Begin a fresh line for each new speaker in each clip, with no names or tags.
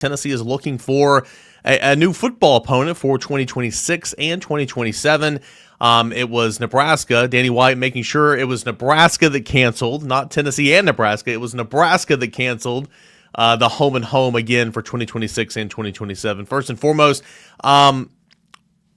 Tennessee is looking for a new football opponent for 2026 and 2027. It was Nebraska. Danny White making sure it was Nebraska that canceled, not Tennessee and Nebraska. It was Nebraska that canceled the home and home again for 2026 and 2027. First and foremost,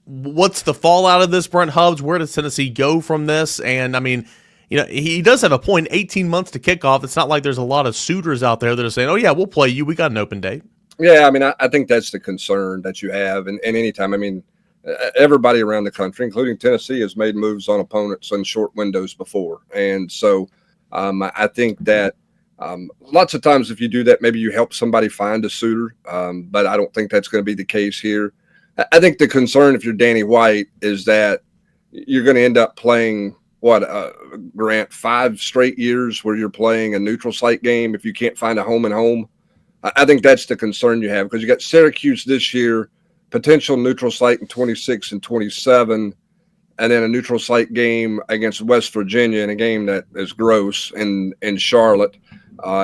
what's the fallout of this, Brent Hubbs? Where does Tennessee go from this? And, I mean, he does have a point, 18 months to kick off. It's not like there's a lot of suitors out there that are saying, oh, yeah, we'll play you. We got an open date.
Yeah, I mean, I think that's the concern that you have. And anytime, I mean, everybody around the country, including Tennessee, has made moves on opponents in short windows before. And so I think that lots of times if you do that, maybe you help somebody find a suitor. But I don't think that's going to be the case here. I think the concern, if you're Danny White, is that you're going to end up playing, Grant, 5 straight years where you're playing a neutral site game if you can't find a home and home. I think that's the concern you have, because you got Syracuse this year, potential neutral site in 26 and 27, and then a neutral site game against West Virginia in a game that is gross in Charlotte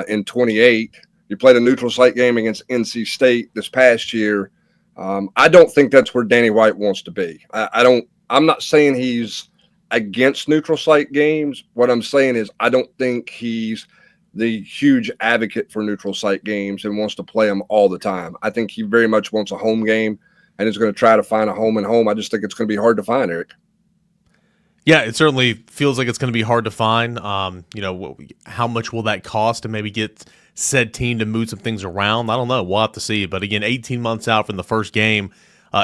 in 28. You played a neutral site game against NC State this past year. I don't think that's where Danny White wants to be. I'm not saying he's against neutral site games. What I'm saying is I don't think he's the huge advocate for neutral site games and wants to play them all the time. I think he very much wants a home game and is going to try to find a home and home. I just think it's going to be hard to find, Eric.
Yeah, it certainly feels like it's going to be hard to find. How much will that cost to maybe get said team to move some things around? I don't know. We'll have to see. But again, 18 months out from the first game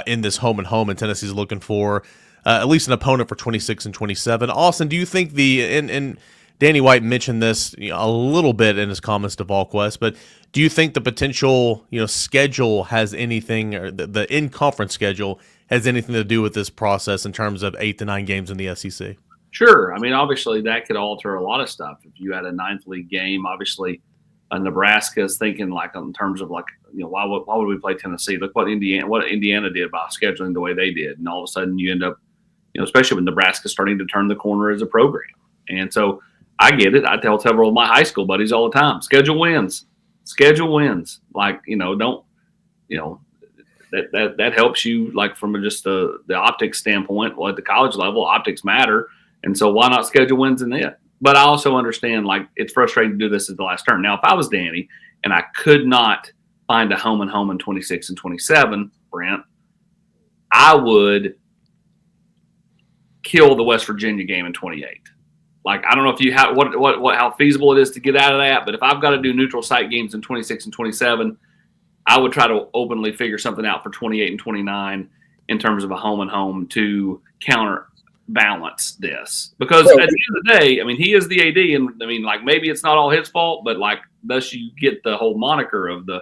in this home and home, and Tennessee's looking for at least an opponent for 26 and 27. Austin, do you think and Danny White mentioned this a little bit in his comments to Volquest, but do you think the potential schedule has anything, or the in-conference schedule has anything to do with this process in terms of 8 to 9 games in the SEC?
Sure. I mean, obviously that could alter a lot of stuff. If you had a 9th league game, obviously Nebraska is thinking in terms of why would we play Tennessee? Look what Indiana did by scheduling the way they did, and all of a sudden you end up, especially with Nebraska starting to turn the corner as a program. And so I get it. I tell several of my high school buddies all the time, schedule wins. That helps you from just the optics standpoint. Well, at the college level, optics matter. And so why not schedule wins in it? But I also understand it's frustrating to do this at the last turn. Now, if I was Danny and I could not find a home and home in 26 and 27, Brent, I would kill the West Virginia game in 28. I don't know if you have how feasible it is to get out of that, but if I've got to do neutral site games in 26 and 27, I would try to openly figure something out for 28 and 29 in terms of a home and home to counterbalance this. Because at the end of the day, I mean, he is the AD, and I mean, maybe it's not all his fault, but thus you get the whole moniker of the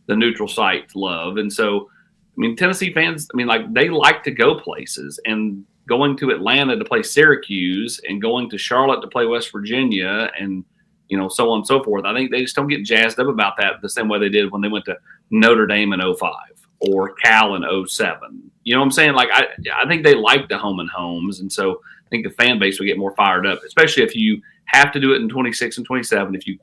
neutral site love. And so, I mean, Tennessee fans, I mean, they like to go places, and going to Atlanta to play Syracuse and going to Charlotte to play West Virginia and, so on and so forth. I think they just don't get jazzed up about that the same way they did when they went to Notre Dame in 05 or Cal in 07. You know what I'm saying? I think they like the home and homes. And so I think the fan base would get more fired up, especially if you have to do it in 26 and 27, if you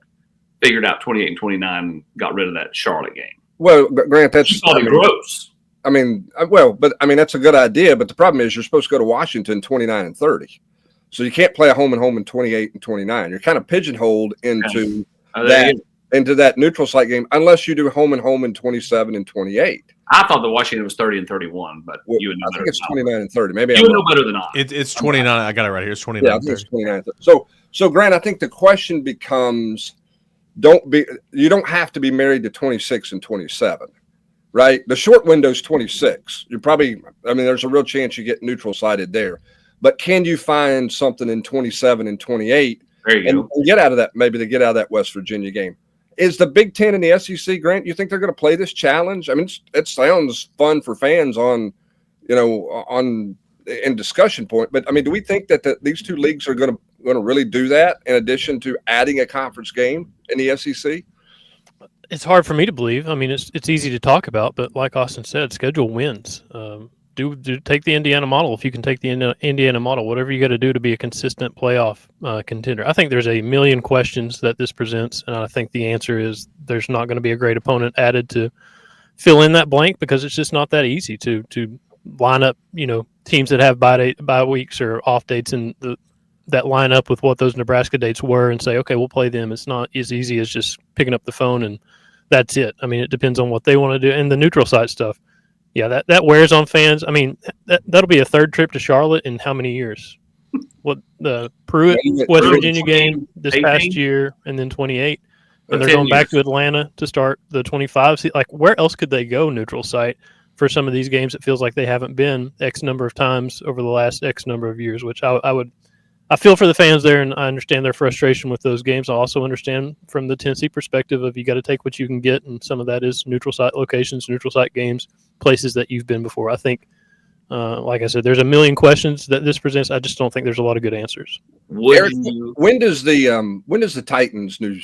figured out 28 and 29 and got rid of that Charlotte game.
Well, Grant, that's
gross.
I mean, that's a good idea, but the problem is you're supposed to go to Washington 29 and 30. So you can't play a home and home in 28 and 29. You're kind of pigeonholed into that neutral site game unless you do home and home in 27 and 28.
I thought the Washington was 30 and 31, but you would know better.
I think it's 29 and 30. Maybe
you would know better than I.
It's 29. I got it right here. It's 29.
Yeah, I think it's 29. So Grant, I think the question becomes, you don't have to be married to 26 and 27. Right? The short window is 26. There's a real chance you get neutral sided there. But can you find something in 27 and 28 and get out of that, maybe to get out of that West Virginia game? Is the Big Ten and the SEC, Grant, you think they're going to play this challenge? I mean, it sounds fun for fans in discussion point. But, I mean, do we think that these two leagues are going to really do that in addition to adding a conference game in the SEC?
It's hard for me to believe. I mean, it's easy to talk about, but like Austin said, schedule wins. Do take the Indiana model if you can take the Indiana model. Whatever you got to do to be a consistent playoff contender. I think there's a million questions that this presents, and I think the answer is there's not going to be a great opponent added to fill in that blank because it's just not that easy to line up, teams that have bye weeks or off dates and that line up with what those Nebraska dates were and say, okay, we'll play them. It's not as easy as just picking up the phone and that's it. I mean, it depends on what they want to do. And the neutral site stuff, yeah, that wears on fans. I mean, that'll be a third trip to Charlotte in how many years? What the Pruitt West Virginia game this
18?
past year, and then 28, and they're
10
going back
years.
to Atlanta to start the 25. See, like, where else could they go neutral site for some of these games? It feels like they haven't been X number of times over the last X number of years, which I feel for the fans there, and I understand their frustration with those games. I also understand from the Tennessee perspective of you got to take what you can get, and some of that is neutral site locations, neutral site games, places that you've been before. I think, like I said, there's a million questions that this presents. I just don't think there's a lot of good ansers.
Eric, when does the Titans' new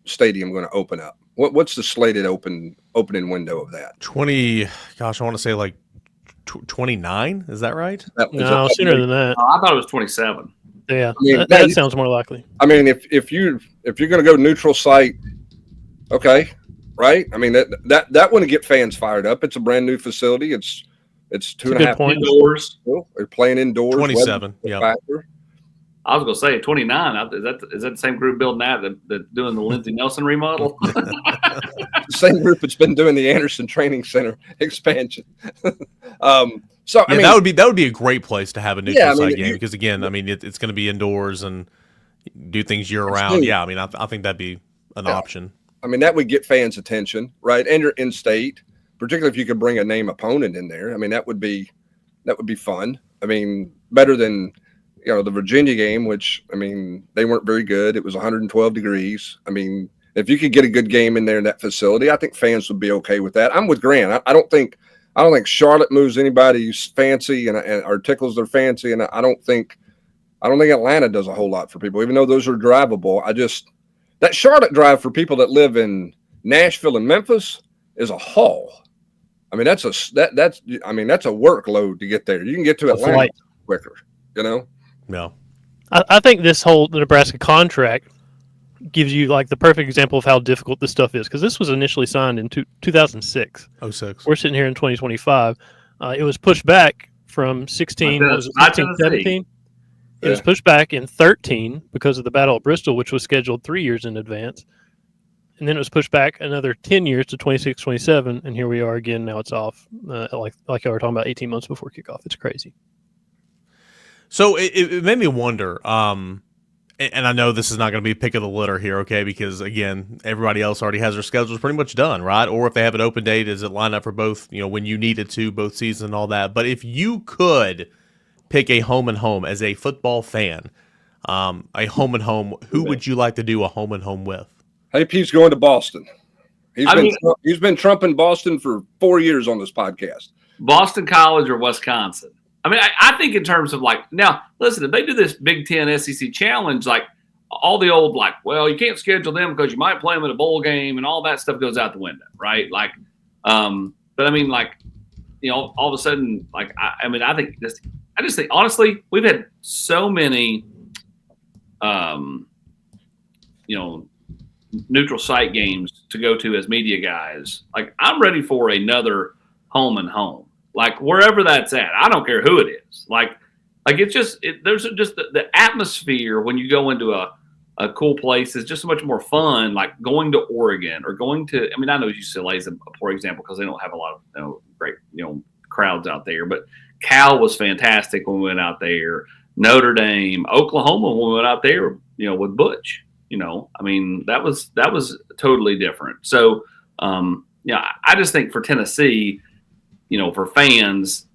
stadium going to open up? What's the slated opening window of that?
20. Gosh, I want to say like 29. Is that right?
No, sooner than that.
I thought it was 27.
Yeah,
I mean,
that sounds more likely.
I mean, if you're going to go neutral site, okay, right? I mean that wouldn't get fans fired up. It's a brand new facility. It's 2.5
point.
Indoors.
They're playing indoors.
27. Yeah.
I was going to say 29. Is that the same group building that's doing the Lindsey Nelson remodel?
The same group that's been doing the Anderson Training Center expansion. So I mean,
that would be a great place to have a neutral site game because again, I mean it's going to be indoors and do things year round. Yeah, I mean I think that'd be an option.
I mean that would get fans' attention, right? And you're in state, particularly if you could bring a name opponent in there. I mean that would be fun. I mean better than the Virginia game, which I mean they weren't very good. It was 112 degrees. I mean if you could get a good game in there in that facility, I think fans would be okay with that. I'm with Grant. I don't think Charlotte moves anybody's fancy or tickles their fancy, and I don't think Atlanta does a whole lot for people, even though those are drivable. That Charlotte drive for people that live in Nashville and Memphis is a haul. I mean that's a workload to get there. You can get to Atlanta quicker,
No,
I think this whole Nebraska contract gives you like the perfect example of how difficult this stuff is because this was initially signed in 2006.
06.
We're sitting here in 2025. It was pushed back from 16. Was it 16, 17? It was pushed back in 13 because of the Battle of Bristol, which was scheduled 3 years in advance. And then it was pushed back another 10 years to 26, 27. And here we are again. Now it's off. Like I were talking about 18 months before kickoff. It's crazy.
So it made me wonder, and I know this is not going to be pick of the litter here, okay, because, again, everybody else already has their schedules pretty much done, right? Or if they have an open date, does it line up for both, when you needed to, both seasons and all that? But if you could pick a home and home as a football fan, a home and home, who would you like to do a home and home with?
AP's going to Boston. He's been trumping Boston for 4 years on this podcast.
Boston College or Wisconsin? I mean, I think in terms of now, listen, if they do this Big Ten SEC challenge, all the old, well, you can't schedule them because you might play them in a bowl game and all that stuff goes out the window, right? But I mean, all of a sudden, I just think, honestly, we've had so many, neutral site games to go to as media guys. I'm ready for another home and home. Wherever that's at, I don't care who it is. It's just there's just the atmosphere when you go into a cool place is just so much more fun. Like going to Oregon or going to, I mean, I know UCLA is a poor example because they don't have a lot of great crowds out there. But Cal was fantastic when we went out there. Notre Dame, Oklahoma when we went out there, with Butch. I mean that was totally different. So I just think for Tennessee. For fans,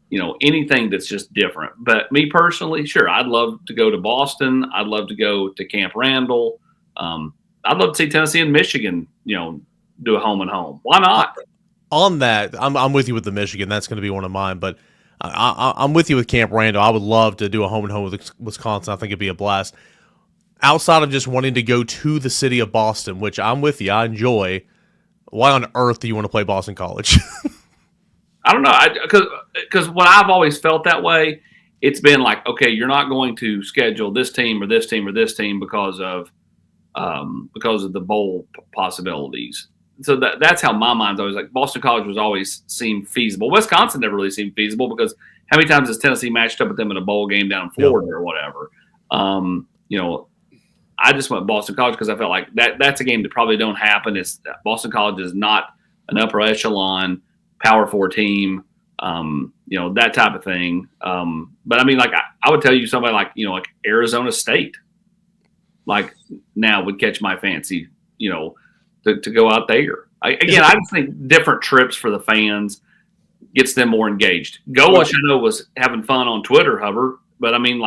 anything that's just different. But me personally, sure, I'd love to go to Boston. I'd love to go to Camp Randall. I'd love to see Tennessee and Michigan, do a home and home. Why not?
On that, I'm with you with the Michigan. That's going to be one of mine. But I'm with you with Camp Randall. I would love to do a home and home with Wisconsin. I think it'd be a blast. Outside of just wanting to go to the city of Boston, which I'm with you, I enjoy. Why on earth do you want to play Boston College?
I don't know, because when I've always felt that way, it's been okay, you're not going to schedule this team or this team or this team because of the bowl possibilities. so that's how my mind's always like. Boston College was always seemed feasible. Wisconsin never really seemed feasible because how many times has Tennessee matched up with them in a bowl game down in Florida or whatever? I just went Boston College because I felt like that's a game that probably don't happen. It's Boston College is not an upper echelon Power 4 team, that type of thing. But I mean, like I would tell you somebody like like Arizona State, like now would catch my fancy, to go out there. I just think different trips for the fans gets them more engaged. Golish, I know, was having fun on Twitter, Hubbard, but I mean,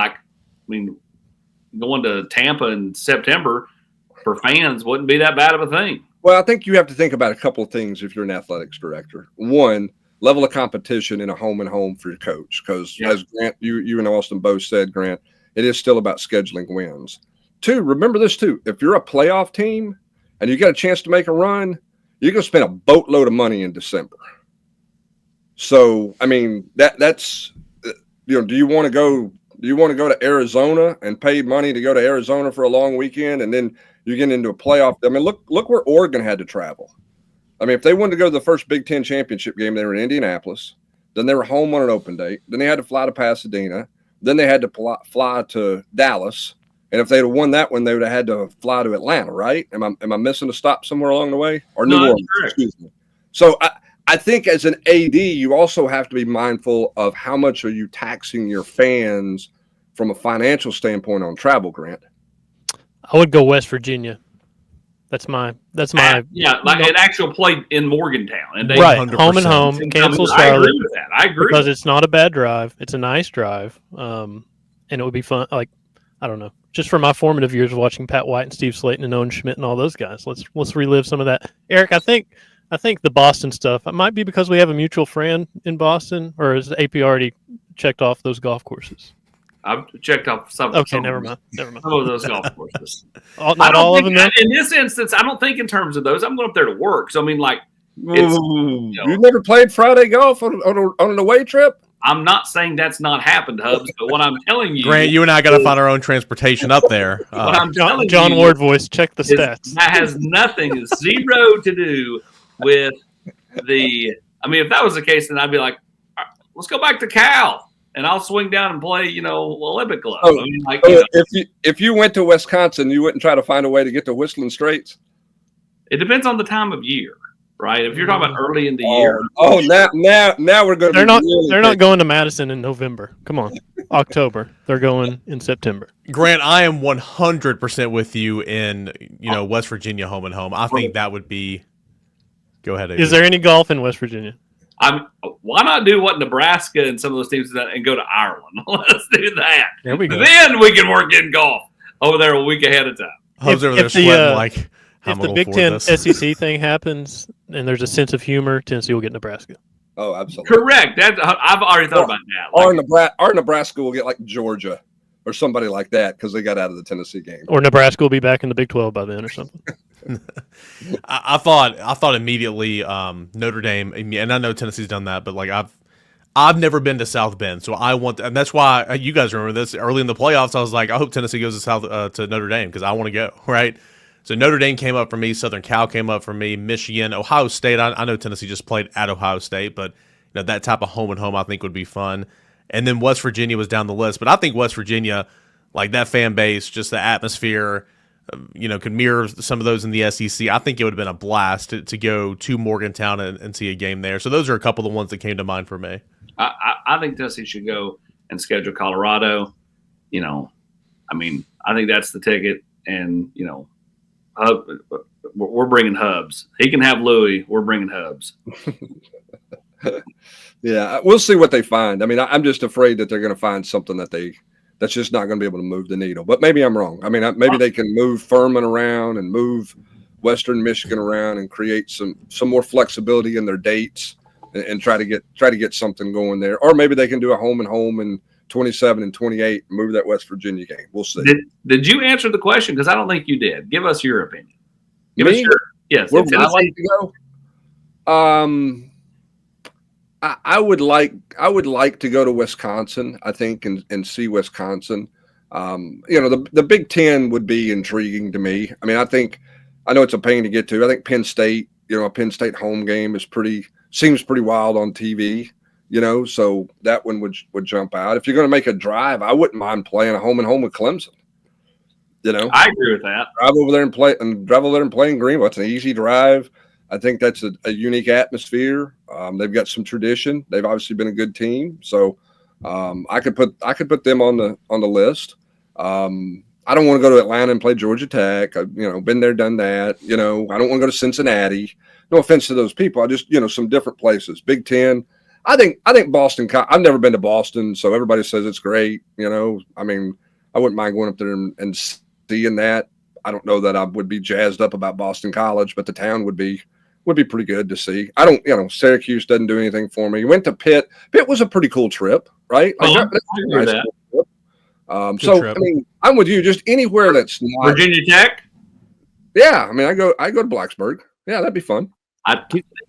going to Tampa in September for fans wouldn't be that bad of a thing.
Well, I think you have to think about a couple of things if you're an athletics director. One, level of competition in a home and home for your coach, because as Grant, you and Austin both said, Grant, it is still about scheduling wins. Two, remember this too. If you're a playoff team and you get a chance to make a run, you're going to spend a boatload of money in December. So, I mean, that's do you want to go to Arizona and pay money to go to Arizona for a long weekend, and then you get into a playoff? I mean, look where Oregon had to travel. I mean, if they wanted to go to the first Big Ten championship game, they were in Indianapolis. Then they were home on an open date. Then they had to fly to Pasadena. Then they had to fly to Dallas. And if they'd have won that one, they would have had to fly to Atlanta, right? Am I missing a stop somewhere along the way? Or New Orleans? Excuse me. So I think as an AD, you also have to be mindful of how much are you taxing your fans from a financial standpoint on travel, Grant.
I would go West Virginia. That's my
an actual play in Morgantown, and they
right, home and home, cancel Charlotte.
I agree with that. I agree
because it's not a bad drive. It's a nice drive, and it would be fun. Like, I don't know, just from my formative years watching Pat White and Steve Slayton and Owen Schmidt and all those guys. Let's relive some of that. Eric, I think the Boston stuff. It might be because we have a mutual friend in Boston, or has AP already checked off those golf courses?
I've checked off some.
Okay, never mind.
Some of those golf courses.
Not all of them.
In this instance, I don't think in terms of those. I'm going up there to work, so I mean, like,
you never played Friday golf on an away trip?
I'm not saying that's not happened, Hubs, but what I'm telling you,
Grant, you and I got to find our own transportation up there.
What I'm telling
John
you
Ward voice. Check the stats.
That has nothing, zero to do with the. I mean, if that was the case, then I'd be like, let's go back to Cal. And I'll swing down and play, Olympic club.
Oh, I mean, if you went to Wisconsin, you wouldn't try to find a way to get to Whistling Straits?
It depends on the time of year, right? If you're talking about early in the year.
Oh, now we're going to.
They're not going to Madison in November. Come on, October. They're going in September.
Grant, I am 100% with you in West Virginia home and home. I think that would be. Go ahead.
Is there any golf in West Virginia?
Why not do what Nebraska and some of those teams do and go to Ireland? Let's do that.
There we go.
Then we can work in golf over there a week ahead of time.
Hub's over there sweating like,
if the Big Ten SEC thing happens and there's a sense of humor, Tennessee will get Nebraska.
Oh, absolutely.
Correct. I've already thought about that.
Or Nebraska will get like Georgia or somebody like that because they got out of the Tennessee game.
Or Nebraska will be back in the Big 12 by then or something.
I thought immediately Notre Dame, and I know Tennessee's done that, but like I've never been to South Bend, so I want, and that's why you guys remember this early in the playoffs. I was like, I hope Tennessee goes to Notre Dame because I want to go, right? So Notre Dame came up for me, Southern Cal came up for me, Michigan, Ohio State. I know Tennessee just played at Ohio State, but that type of home and home I think would be fun. And then West Virginia was down the list, but I think West Virginia, like that fan base, just the atmosphere, could mirror some of those in the SEC. I think it would have been a blast to go to Morgantown and see a game there. So those are a couple of the ones that came to mind for me.
I think Tennessee should go and schedule Colorado. I think that's the ticket. And, we're bringing Hubs. He can have Louis. We're bringing Hubs.
Yeah, we'll see what they find. I mean, I'm just afraid that they're going to find something that's just not going to be able to move the needle. But maybe I'm wrong. I mean, maybe they can move Furman around and move Western Michigan around and create some more flexibility in their dates and try to get something going there. Or maybe they can do a home and home in 27 and 28 and move that West Virginia game. We'll see.
Did you answer the question? Because I don't think you did. Give us your opinion. Yes.
Where would I like to go? I would like to go to Wisconsin, I think, and see Wisconsin. The Big Ten would be intriguing to me. I mean, I know it's a pain to get to. I think Penn State a Penn State home game seems pretty wild on TV. So that one would jump out. If you're going to make a drive, I wouldn't mind playing a home and home with Clemson.
I agree with that.
Drive over there and play in Greenville. It's an easy drive. I think that's a unique atmosphere. They've got some tradition. They've obviously been a good team, so I could put them on the list. I don't want to go to Atlanta and play Georgia Tech. I've been there, done that. I don't want to go to Cincinnati. No offense to those people. I just some different places. Big Ten. I think Boston. I've never been to Boston, so everybody says it's great. I wouldn't mind going up there and seeing that. I don't know that I would be jazzed up about Boston College, but the town would be pretty good to see. I don't, Syracuse doesn't do anything for me. Went to Pitt. Pitt was a pretty cool trip, right?
That's a nice trip.
Trip.
I'm with you. Just anywhere that's not
Virginia Tech.
Yeah, I go to Blacksburg. Yeah, that'd be fun.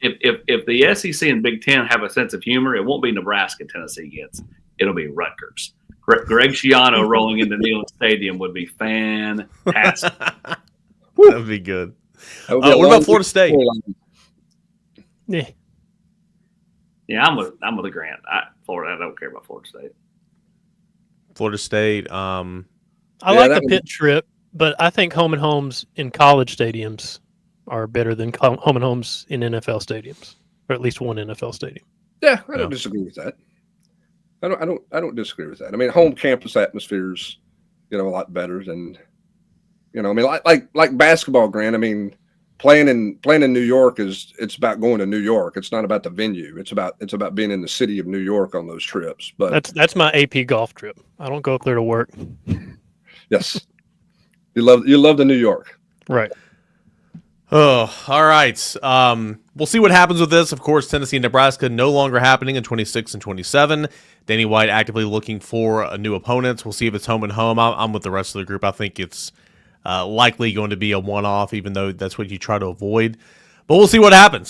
If the SEC and Big Ten have a sense of humor, it won't be Nebraska Tennessee gets. It'll be Rutgers. Greg Schiano rolling into Neyland Stadium would be fantastic.
That'd be good. What about Florida State?
Yeah,
I'm with the Grant. Florida. I don't care about Florida State.
Florida State.
I like the Pitt trip, but I think home and homes in college stadiums are better than home and homes in NFL stadiums, or at least one NFL stadium.
Yeah, I don't disagree with that. I don't disagree with that. Home campus atmospheres, a lot better than, like basketball, Grant. Playing in New York it's about going to New York. It's not about the venue. It's about being in the city of New York on those trips. But
that's my AP golf trip. I don't go up there to work.
Yes, you love the New York,
right?
Oh, all right. We'll see what happens with this. Of course, Tennessee and Nebraska no longer happening in 26 and 27. Danny White actively looking for new opponents. We'll see if it's home and home. I'm with the rest of the group. I think it's likely going to be a one-off, even though that's what you try to avoid. But we'll see what happens.